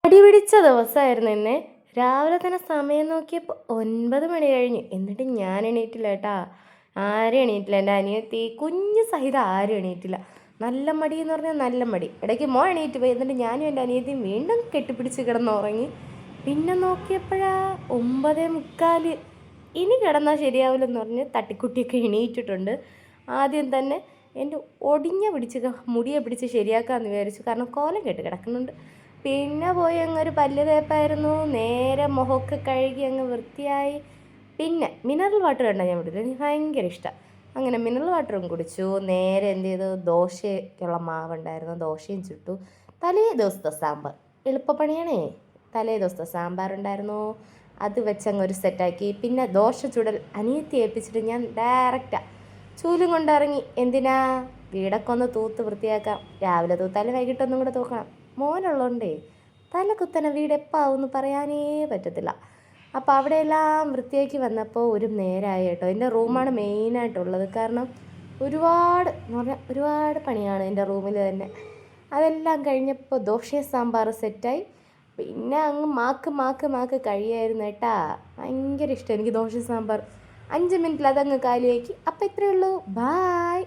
മടി പിടിച്ച ദിവസമായിരുന്നു ഇന്ന്. രാവിലെ തന്നെ സമയം നോക്കിയപ്പോൾ 9 മണി കഴിഞ്ഞു. എന്നിട്ട് ഞാൻ എണീറ്റില്ല കേട്ടാ. ആരും എണീറ്റില്ല. എൻ്റെ അനിയത്തി കുഞ്ഞ് സഹിതം ആരും എണീറ്റില്ല. നല്ല മടി എന്ന് പറഞ്ഞാൽ നല്ല മടി. ഇടയ്ക്ക് എണീറ്റ് പോയി. എന്നിട്ട് ഞാനും എൻ്റെ അനിയത്തിയും വീണ്ടും കെട്ടിപ്പിടിച്ച് കിടന്നുറങ്ങി. പിന്നെ നോക്കിയപ്പോഴാ 9:45. ഇനി കിടന്നാൽ ശരിയാവില്ലെന്ന് പറഞ്ഞ് തട്ടിക്കുട്ടിയൊക്കെ എണീറ്റിട്ടുണ്ട്. ആദ്യം തന്നെ എൻ്റെ മുടിയെ പിടിച്ച് ശരിയാക്കാമെന്ന് വിചാരിച്ചു. കാരണം കോലം കെട്ട് കിടക്കുന്നുണ്ട്. പിന്നെ പോയി അങ്ങൊരു പല്ല് തേപ്പായിരുന്നു. നേരെ മുഖമൊക്കെ കഴുകി അങ്ങ് വൃത്തിയായി. പിന്നെ മിനറൽ വാട്ടർ കണ്ടാൽ ഞാൻ വിടില്ല, എനിക്ക് ഭയങ്കര ഇഷ്ടമാണ്. അങ്ങനെ മിനറൽ വാട്ടറും കുടിച്ചു. നേരെ എന്ത് ചെയ്തു, ദോശയ്ക്കുള്ള മാവുണ്ടായിരുന്നു, ദോശയും ചുട്ടു. തലേ ദിവസത്തെ സാമ്പാർ എളുപ്പപ്പണിയാണേ. തലേ ദിവസത്തെ സാമ്പാറുണ്ടായിരുന്നു, അത് വെച്ചങ്ങ് ഒരു സെറ്റാക്കി. പിന്നെ ദോശ ചുടൽ അനിയത്തി ഏൽപ്പിച്ചിട്ട് ഞാൻ ഡയറക്റ്റാണ് ചൂലും കൊണ്ടിറങ്ങി. എന്തിനാ, വീടൊക്കെ ഒന്ന് തൂത്ത് വൃത്തിയാക്കാം. രാവിലെ തൂത്താലും വൈകിട്ടൊന്നും കൂടെ തൂക്കണം. മോനുള്ളതുകൊണ്ടേ തലകുത്തനെ വീട് എപ്പോൾ ആവുമെന്ന് പറയാനേ പറ്റത്തില്ല. അപ്പോൾ അവിടെയെല്ലാം വൃത്തിയാക്കി വന്നപ്പോൾ ഒരു നേരമായി കേട്ടോ. എൻ്റെ റൂമാണ് മെയിനായിട്ടുള്ളത്. കാരണം ഒരുപാട് പണിയാണ് എൻ്റെ റൂമിൽ തന്നെ. അതെല്ലാം കഴിഞ്ഞപ്പോൾ ദോശയും സാമ്പാർ സെറ്റായി. പിന്നെ അങ്ങ് മാക്ക് കഴിയായിരുന്നു കേട്ടാ. ഭയങ്കര ഇഷ്ടം എനിക്ക് ദോശ സാമ്പാർ. 5 മിനിറ്റിൽ അതങ്ങ് കാലിയാക്കി. അപ്പോൾ ഇത്രയേ ഉള്ളൂ. ബായ്.